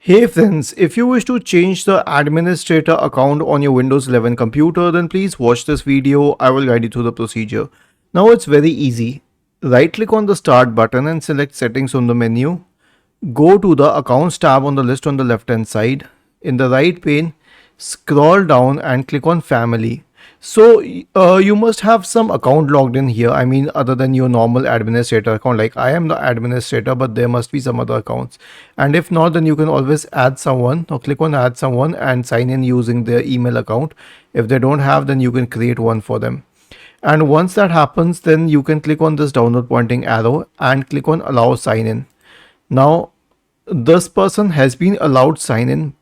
Hey friends, if you wish to change the administrator account on your Windows 11 computer, then please watch this video. I will guide you through the procedure. Now it's very easy. Right click on the start button and select settings on the menu. Go to the accounts tab on the list on the left hand side. In the right pane, scroll down and click on family. So you must have some account logged in here. I mean, other than your normal administrator account, like I am the administrator, but there must be some other accounts. And if not, then you can always add someone or click on add someone and sign in using their email account. If they don't have, then you can create one for them. And once that happens, then you can click on this downward pointing arrow and click on allow sign in. Now, this person has been allowed sign in,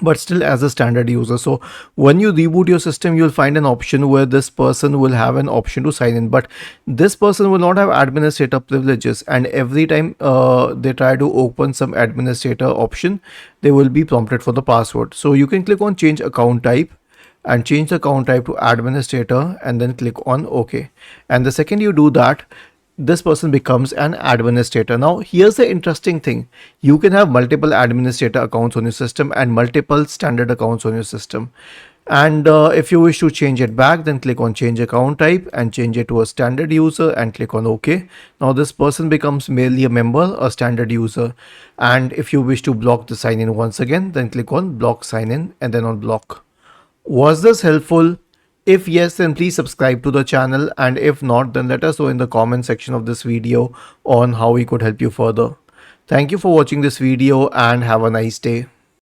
but still as a standard user. So when you reboot your system, you'll find an option where this person will have an option to sign in, but this person will not have administrator privileges, and every time they try to open some administrator option, they will be prompted for the password. So you can click on change account type and change the account type to administrator and then click on OK. And the second you do that, this person becomes an administrator. Now here's the interesting thing. You can have multiple administrator accounts on your system and multiple standard accounts on your system. And if you wish to change it back, then click on change account type and change it to a standard user and click on OK. Now this person becomes merely a member, a standard user. And if you wish to block the sign in once again, then click on block sign in and then on block. Was this helpful? If yes, then please subscribe to the channel, and if not, then let us know in the comment section of this video on how we could help you further. Thank you for watching this video and have a nice day.